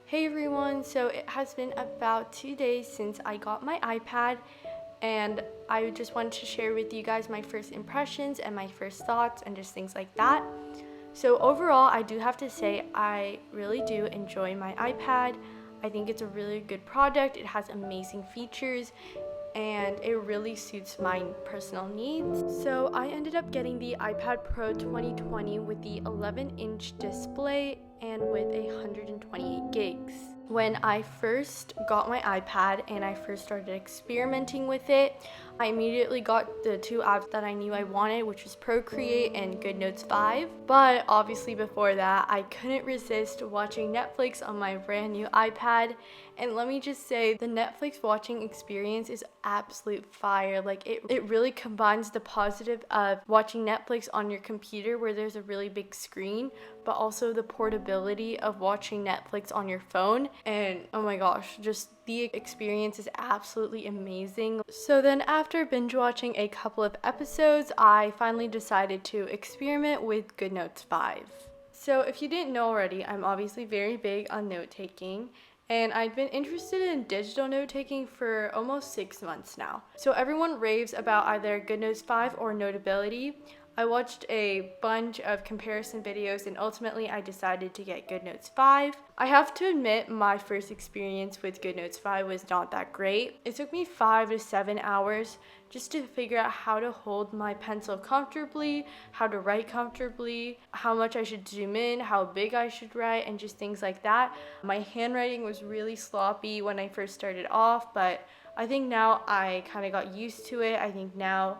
Hey everyone, so it has been about 2 days since I got my iPad, and I just wanted to share with you guys my first impressions and my first thoughts and just things like that. So overall, I do have to say I really do enjoy my iPad. I think it's a really good product. It has amazing features and it really suits my personal needs. So I ended up getting the iPad Pro 2020 with the 11-inch display and with 128 gigs. When I first got my iPad and I first started experimenting with it, I immediately got the two apps that I knew I wanted, which was Procreate and GoodNotes 5. But obviously before that, I couldn't resist watching Netflix on my brand new iPad. And let me just say, the Netflix watching experience is absolute fire. Like it really combines the positive of watching Netflix on your computer where there's a really big screen, but also the portability of watching Netflix on your phone. And oh my gosh, just the experience is absolutely amazing. So then after binge watching a couple of episodes, I finally decided to experiment with GoodNotes 5. So if you didn't know already, I'm obviously very big on note-taking. And I've been interested in digital note-taking for almost 6 months now. So everyone raves about either GoodNotes 5 or Notability. I watched a bunch of comparison videos and ultimately I decided to get GoodNotes 5. I have to admit my first experience with GoodNotes 5 was not that great. It took me 5 to 7 hours just to figure out how to hold my pencil comfortably, how to write comfortably, how much I should zoom in, how big I should write, and just things like that. My handwriting was really sloppy when I first started off, but I think now I kind of got used to it. I think now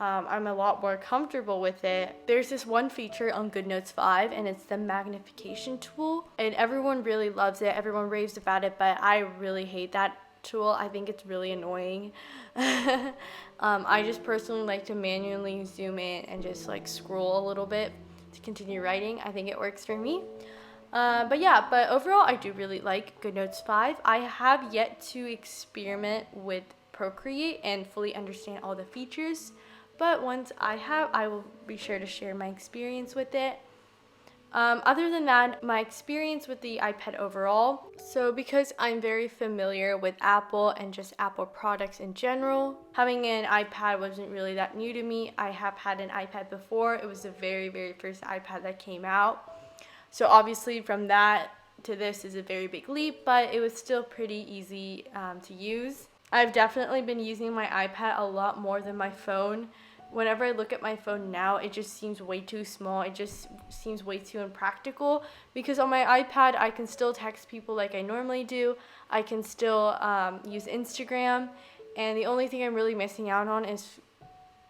I'm a lot more comfortable with it. There's this one feature on GoodNotes 5 and it's the magnification tool, and everyone really loves it. Everyone raves about it, but I really hate that tool. I think it's really annoying. I just personally like to manually zoom in and just like scroll a little bit to continue writing. I think it works for me. But overall I do really like GoodNotes 5. I have yet to experiment with Procreate and fully understand all the features, but once I have, I will be sure to share my experience with it. Other than that, my experience with the iPad overall. So because I'm very familiar with Apple and just Apple products in general, having an iPad wasn't really that new to me. I have had an iPad before. It was the very, very first iPad that came out. So obviously from that to this is a very big leap, but it was still pretty easy to use. I've definitely been using my iPad a lot more than my phone. Whenever I look at my phone now, it just seems way too small. It just seems way too impractical, because on my iPad, I can still text people like I normally do. I can still use Instagram, and the only thing I'm really missing out on is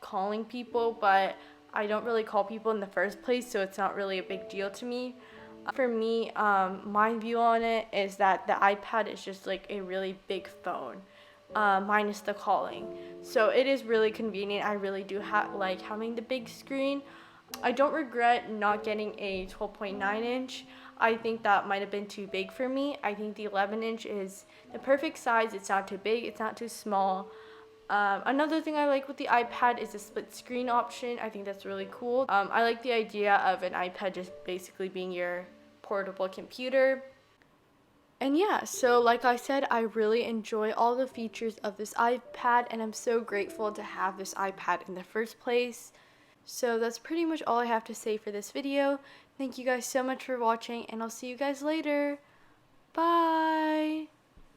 calling people, but I don't really call people in the first place, so it's not really a big deal to me. For me, my view on it is that the iPad is just like a really big phone. Minus the calling. So it is really convenient. I really do like having the big screen. I don't regret not getting a 12.9 inch. I think that might have been too big for me. I think the 11 inch is the perfect size. It's not too big, it's not too small. Another thing I like with the iPad is the split screen option. I think that's really cool. I like the idea of an iPad just basically being your portable computer. And yeah, so like I said, I really enjoy all the features of this iPad, and I'm so grateful to have this iPad in the first place. So that's pretty much all I have to say for this video. Thank you guys so much for watching, and I'll see you guys later. Bye!